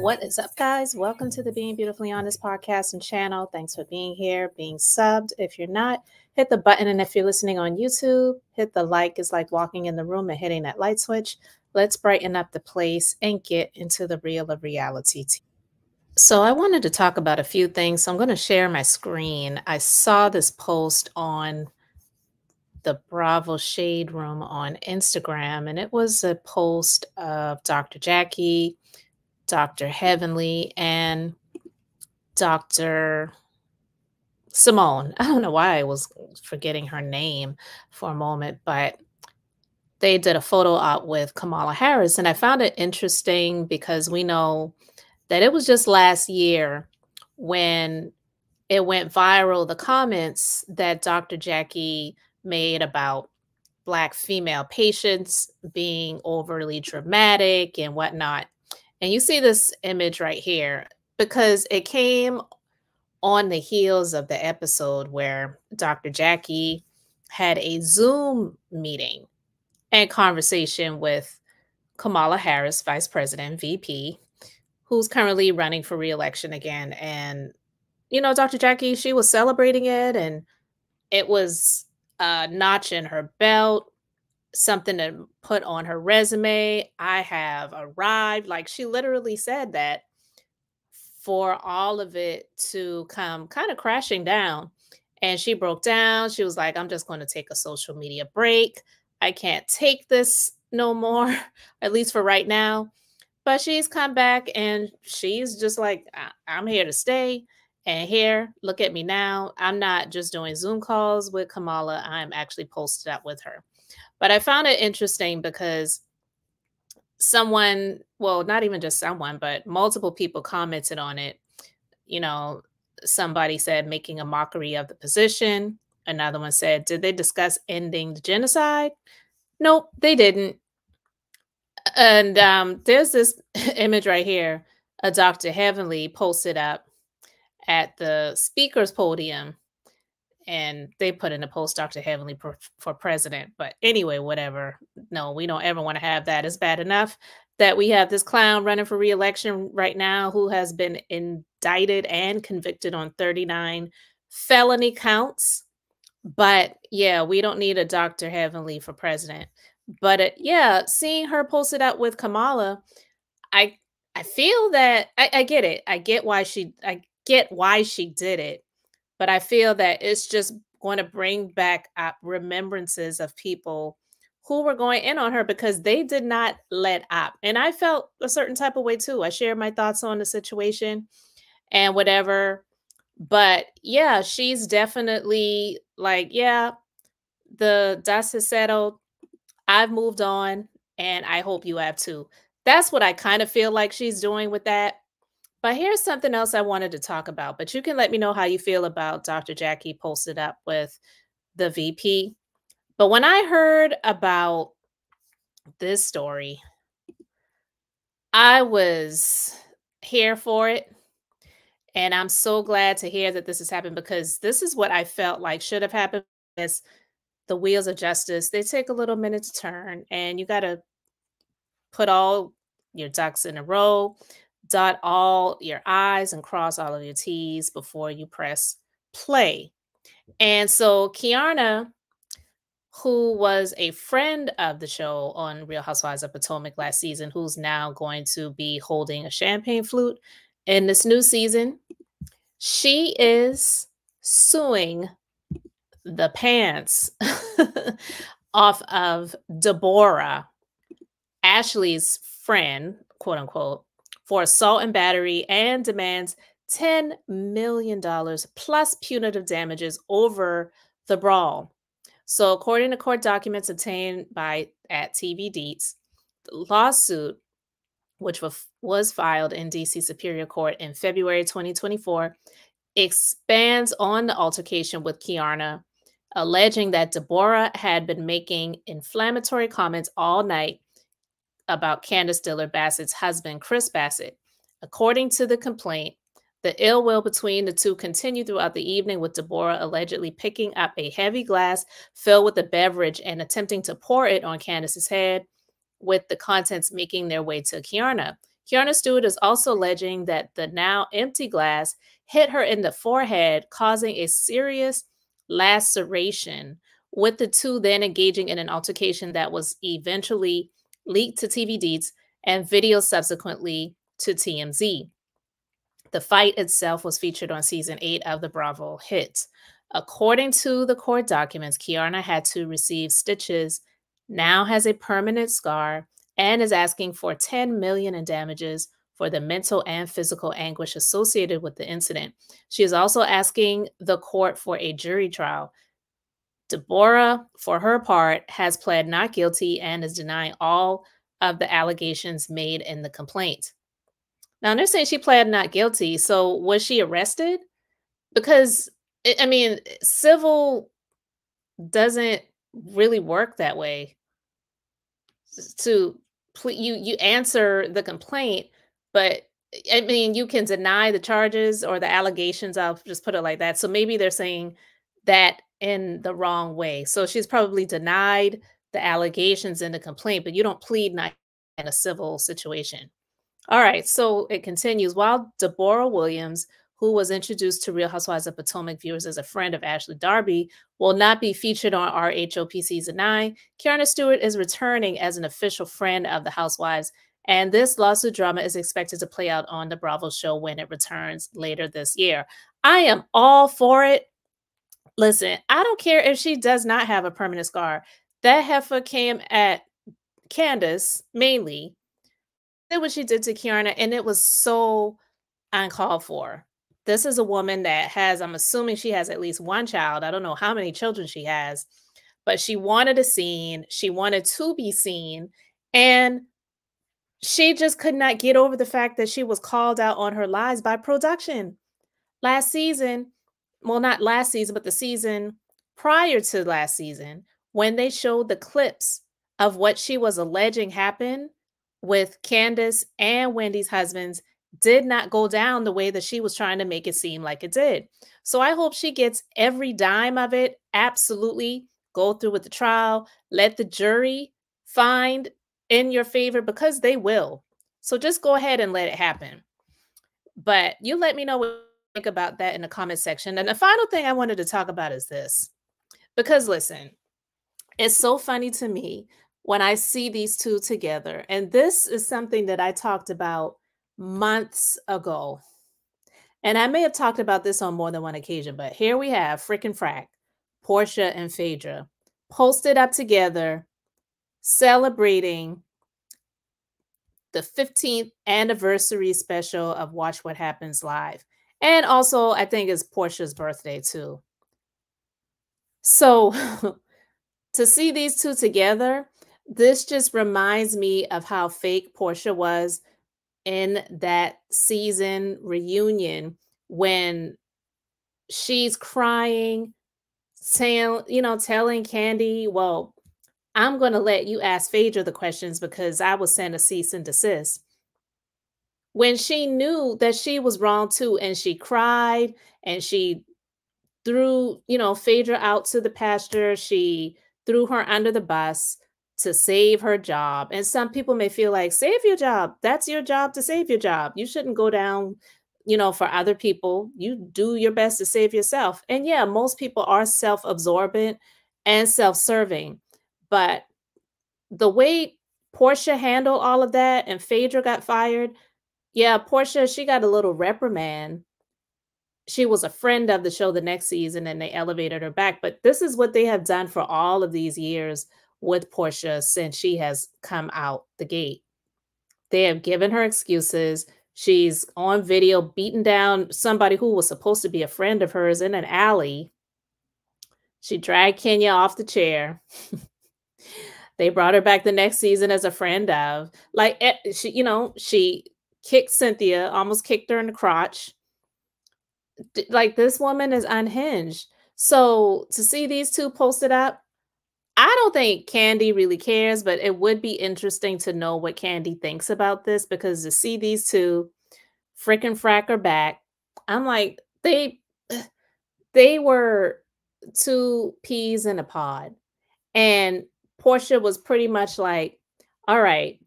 What is up, guys? Welcome to the Being Beautifully Honest podcast and channel. Thanks for being here, being subbed. If you're not, hit the button. And if you're listening on YouTube, hit the like. It's like walking in the room and hitting that light switch. Let's brighten up the place and get into the real of reality. So I wanted to talk about a few things. So I'm going to share my screen. I saw this post on the Bravo Shade Room on Instagram, and it was a post of Dr. Jackie, Dr. Heavenly, and Dr. Simone. I don't know why I was forgetting her name for a moment, but they did a photo op with Kamala Harris. And I found it interesting because we know that it was just last year when it went viral, the comments that Dr. Jackie made about Black female patients being overly dramatic and whatnot. And you see this image right here because it came on the heels of the episode where Dr. Jackie had a Zoom meeting and conversation with Kamala Harris, Vice President, VP, who's currently running for re-election again. And, you know, Dr. Jackie, she was celebrating it, and it was a notch in her belt, something to put on her resume. I have arrived. Like, she literally said that for all of it to come kind of crashing down. And she broke down. She was like, I'm just going to take a social media break. I can't take this no more, at least for right now. But she's come back and she's just like, I'm here to stay. And here, look at me now. I'm not just doing Zoom calls with Kamala. I'm actually posted up with her. But I found it interesting because someone, well, not even just someone, but multiple people commented on it. You know, somebody said making a mockery of the position. Another one said, did they discuss ending the genocide? Nope, they didn't. And there's this image right here. A Dr. Heavenly posted up at the speaker's podium, and they put in a post, Dr. Heavenly for president. But anyway, whatever. No, we don't ever want to have that. It's bad enough that we have this clown running for re-election right now who has been indicted and convicted on 39 felony counts. But yeah, we don't need a Dr. Heavenly for president. But yeah, seeing her posted up with Kamala, I feel that I get it. I get why she did it. But I feel that it's just going to bring back up remembrances of people who were going in on her because they did not let up. And I felt a certain type of way too. I shared my thoughts on the situation and whatever. But yeah, she's definitely like, yeah, the dust has settled. I've moved on, and I hope you have too. That's what I kind of feel like she's doing with that. But here's something else I wanted to talk about, but you can let me know how you feel about Dr. Jackie posted up with the VP. But when I heard about this story, I was here for it. And I'm so glad to hear that this has happened because this is what I felt like should have happened. Is the wheels of justice, they take a little minute to turn, and you got to put all your ducks in a row, dot all your I's and cross all of your T's before you press play. And so Kiana, who was a friend of the show on Real Housewives of Potomac last season, who's now going to be holding a champagne flute in this new season, she is suing the pants off of Deborah, Ashley's friend, quote unquote, for assault and battery, and demands $10 million plus punitive damages over the brawl. So according to court documents obtained at TV Deets, the lawsuit, which was filed in DC Superior Court in February 2024, expands on the altercation with Kiana, alleging that Deborah had been making inflammatory comments all night about Candace Dillard Bassett's husband, Chris Bassett. According to the complaint, the ill will between the two continued throughout the evening, with Deborah allegedly picking up a heavy glass filled with a beverage and attempting to pour it on Candace's head, with the contents making their way to Kiana. Kiana Stewart is also alleging that the now empty glass hit her in the forehead, causing a serious laceration, with the two then engaging in an altercation that was eventually leaked to TV Deets and video subsequently to TMZ. The fight itself was featured on season 8 of the Bravo hit. According to the court documents, Kiana had to receive stitches, now has a permanent scar, and is asking for $10 million in damages for the mental and physical anguish associated with the incident. She is also asking the court for a jury trial. Deborah, for her part, has pled not guilty and is denying all of the allegations made in the complaint. Now, they're saying she pled not guilty. So was she arrested? Because, I mean, civil doesn't really work that way. To you answer the complaint, but I mean, you can deny the charges or the allegations. I'll just put it like that. So maybe they're saying that in the wrong way. So she's probably denied the allegations in the complaint, but you don't plead not in a civil situation. All right, so it continues. While Deborah Williams, who was introduced to Real Housewives of Potomac viewers as a friend of Ashley Darby, will not be featured on RHOP Season 9, Kiana Stewart is returning as an official friend of the Housewives, and this lawsuit drama is expected to play out on the Bravo show when it returns later this year. I am all for it. Listen, I don't care if she does not have a permanent scar. That heifer came at Candace mainly, did what she did to Kiana, and it was so uncalled for. This is a woman that has, I'm assuming she has at least one child. I don't know how many children she has, but she wanted a scene. She wanted to be seen. And she just could not get over the fact that she was called out on her lies by production. Last season, well, not last season, but the season prior to last season, when they showed the clips of what she was alleging happened with Candace and Wendy's husbands, did not go down the way that she was trying to make it seem like it did. So I hope she gets every dime of it. Absolutely. Go through with the trial. Let the jury find in your favor, because they will. So just go ahead and let it happen. But you let me know what you think about that in the comment section. And the final thing I wanted to talk about is this. Because listen, it's so funny to me when I see these two together. And this is something that I talked about months ago. And I may have talked about this on more than one occasion, but here we have frickin' Frack, Porsha and Phaedra, posted up together, celebrating the 15th anniversary special of Watch What Happens Live. And also, I think it's Porsha's birthday too. So to see these two together, this just reminds me of how fake Porsha was in that season reunion when she's crying, saying, telling Candy, well, I'm going to let you ask Phaedra the questions because I was sent a cease and desist. When she knew that she was wrong too, and she cried and she threw, Phaedra out to the pasture. She threw her under the bus to save her job. And some people may feel like, save your job. That's your job, to save your job. You shouldn't go down, for other people. You do your best to save yourself. And yeah, most people are self-absorbent and self-serving. But the way Porsha handled all of that and Phaedra got fired, yeah, Porsha, she got a little reprimand. She was a friend of the show the next season and they elevated her back. But this is what they have done for all of these years with Porsha since she has come out the gate. They have given her excuses. She's on video beating down somebody who was supposed to be a friend of hers in an alley. She dragged Kenya off the chair. They brought her back the next season as a friend of. Like, she kicked Cynthia, almost kicked her in the crotch. Like, this woman is unhinged. So to see these two posted up, I don't think Candy really cares, but it would be interesting to know what Candy thinks about this, because to see these two frickin' Frack are back, I'm like, they were two peas in a pod. And Porsha was pretty much like, all right,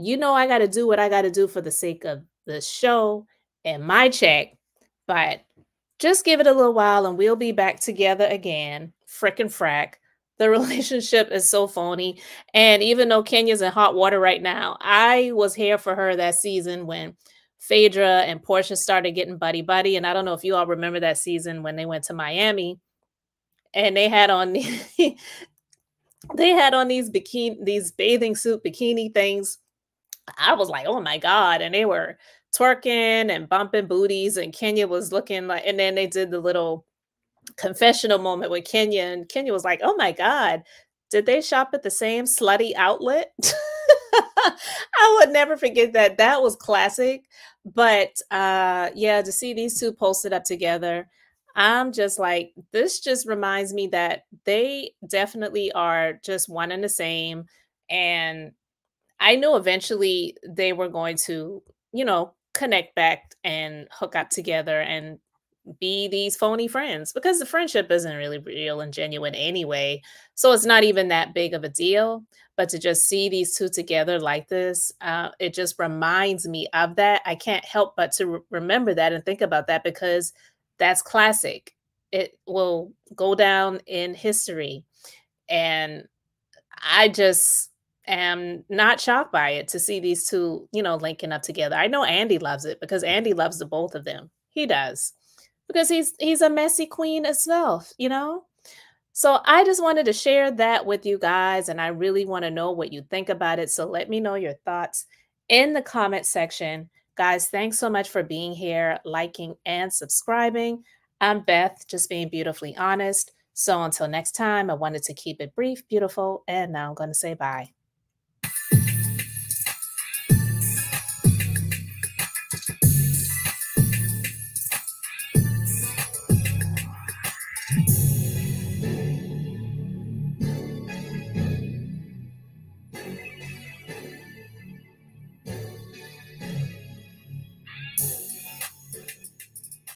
you know, I got to do what I got to do for the sake of the show and my check, but just give it a little while and we'll be back together again. Frickin' frack. The relationship is so phony. And even though Kenya's in hot water right now, I was here for her that season when Phaedra and Portia started getting buddy buddy. And I don't know if you all remember that season when they went to Miami and they had on they had on these bathing suit bikini things. I was like, "Oh my god," and they were twerking and bumping booties, and Kenya was looking like and then they did the little confessional moment with Kenya, and Kenya was like, "Oh my god, did they shop at the same slutty outlet?" I would never forget that. That was classic. But, yeah, to see these 2 posted up together, I'm just like, this just reminds me that they definitely are just one and the same, and I knew eventually they were going to, connect back and hook up together and be these phony friends because the friendship isn't really real and genuine anyway. So it's not even that big of a deal. But to just see these 2 together like this, it just reminds me of that. I can't help but to remember that and think about that because that's classic. It will go down in history. And I just am not shocked by it to see these 2, linking up together. I know Andy loves it because Andy loves the both of them. He does. Because he's a messy queen himself. So I just wanted to share that with you guys and I really want to know what you think about it. So let me know your thoughts in the comment section. Guys, thanks so much for being here, liking and subscribing. I'm Beth, just being beautifully honest. So until next time, I wanted to keep it brief, beautiful, and now I'm going to say bye.